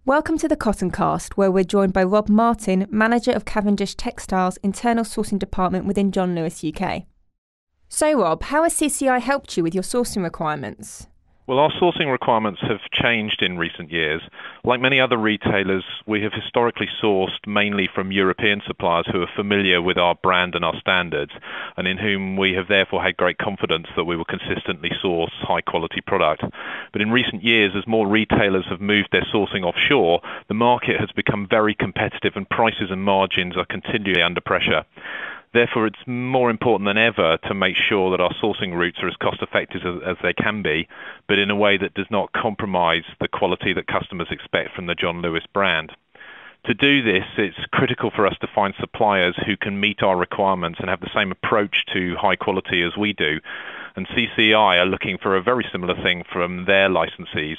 Welcome to the Cotton Cast, where we're joined by Rob Martin, Manager of Cavendish Textiles Internal Sourcing Department within John Lewis UK. So Rob, how has CCI helped you with your sourcing requirements? Well, our sourcing requirements have changed in recent years. Like many other retailers, we have historically sourced mainly from European suppliers who are familiar with our brand and our standards, and in whom we have therefore had great confidence that we will consistently source high-quality product. But in recent years, as more retailers have moved their sourcing offshore, the market has become very competitive and prices and margins are continually under pressure. Therefore, it's more important than ever to make sure that our sourcing routes are as cost-effective as they can be, but in a way that does not compromise the quality that customers expect from the John Lewis brand. To do this, it's critical for us to find suppliers who can meet our requirements and have the same approach to high quality as we do. And CCI are looking for a very similar thing from their licensees.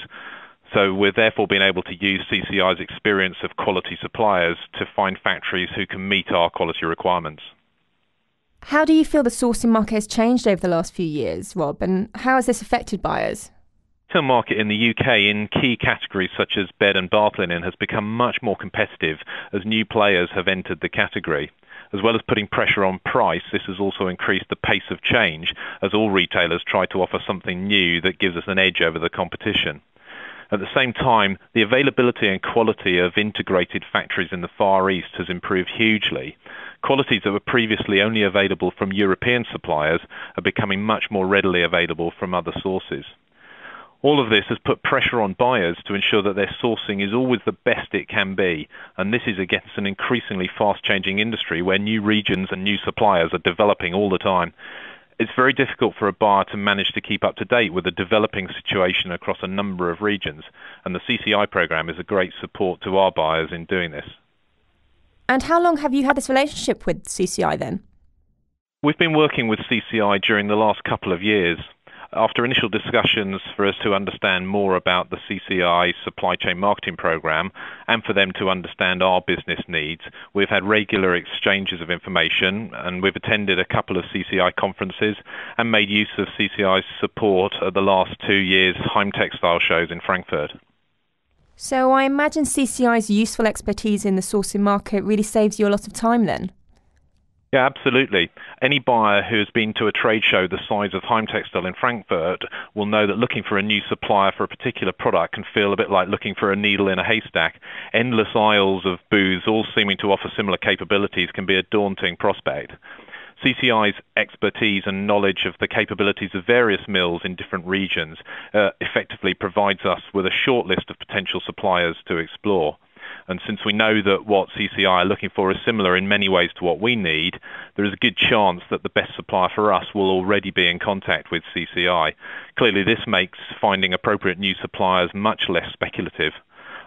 So we're therefore being able to use CCI's experience of quality suppliers to find factories who can meet our quality requirements. How do you feel the sourcing market has changed over the last few years, Rob, and how has this affected buyers? The retail market in the UK in key categories such as bed and bath linen has become much more competitive as new players have entered the category. As well as putting pressure on price, this has also increased the pace of change as all retailers try to offer something new that gives us an edge over the competition. At the same time, the availability and quality of integrated factories in the Far East has improved hugely. Qualities that were previously only available from European suppliers are becoming much more readily available from other sources. All of this has put pressure on buyers to ensure that their sourcing is always the best it can be, and this is against an increasingly fast-changing industry where new regions and new suppliers are developing all the time. It's very difficult for a buyer to manage to keep up to date with the developing situation across a number of regions, and the CCI program is a great support to our buyers in doing this. And how long have you had this relationship with CCI then? We've been working with CCI during the last couple of years. After initial discussions for us to understand more about the CCI supply chain marketing program and for them to understand our business needs, we've had regular exchanges of information, and we've attended a couple of CCI conferences and made use of CCI's support at the last 2 years' Heim Textile shows in Frankfurt. So I imagine CCI's useful expertise in the sourcing market really saves you a lot of time then? Yeah, absolutely. Any buyer who has been to a trade show the size of Heim Textile in Frankfurt will know that looking for a new supplier for a particular product can feel a bit like looking for a needle in a haystack. Endless aisles of booths, all seeming to offer similar capabilities, can be a daunting prospect. CCI's expertise and knowledge of the capabilities of various mills in different regions effectively provides us with a short list of potential suppliers to explore. And since we know that what CCI are looking for is similar in many ways to what we need, there is a good chance that the best supplier for us will already be in contact with CCI. Clearly, this makes finding appropriate new suppliers much less speculative.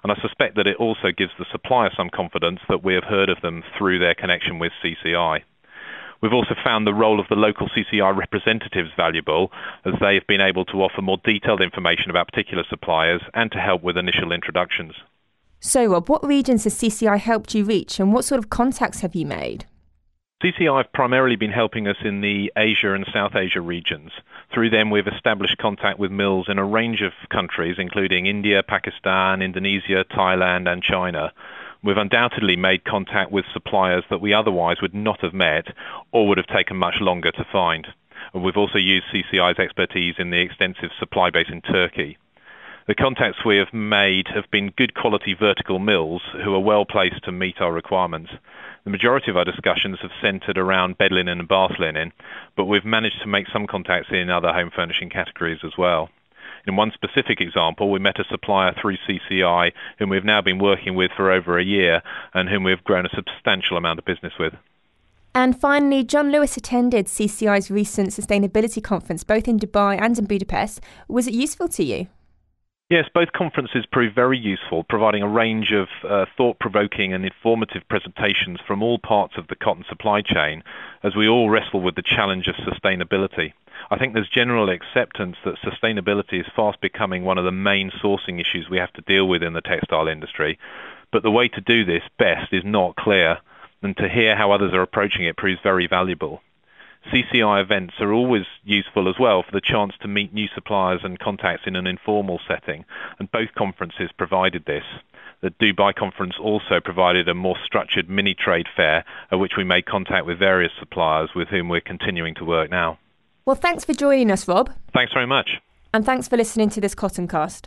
And I suspect that it also gives the supplier some confidence that we have heard of them through their connection with CCI. We've also found the role of the local CCI representatives valuable, as they have been able to offer more detailed information about particular suppliers and to help with initial introductions. So Rob, what regions has CCI helped you reach and what sort of contacts have you made? CCI have primarily been helping us in the Asia and South Asia regions. Through them, we've established contact with mills in a range of countries, including India, Pakistan, Indonesia, Thailand, and China. We've undoubtedly made contact with suppliers that we otherwise would not have met or would have taken much longer to find. We've also used CCI's expertise in the extensive supply base in Turkey. The contacts we have made have been good quality vertical mills who are well placed to meet our requirements. The majority of our discussions have centred around bed linen and bath linen, but we've managed to make some contacts in other home furnishing categories as well. In one specific example, we met a supplier through CCI whom we've now been working with for over a year and whom we've grown a substantial amount of business with. And finally, John Lewis attended CCI's recent sustainability conference, both in Dubai and in Budapest. Was it useful to you? Yes, both conferences proved very useful, providing a range of thought-provoking and informative presentations from all parts of the cotton supply chain as we all wrestle with the challenge of sustainability. I think there's general acceptance that sustainability is fast becoming one of the main sourcing issues we have to deal with in the textile industry, but the way to do this best is not clear, and to hear how others are approaching it proves very valuable. CCI events are always useful as well for the chance to meet new suppliers and contacts in an informal setting, and both conferences provided this. The Dubai conference also provided a more structured mini trade fair at which we made contact with various suppliers with whom we're continuing to work now. Well, thanks for joining us, Rob. Thanks very much. And thanks for listening to this Cottoncast.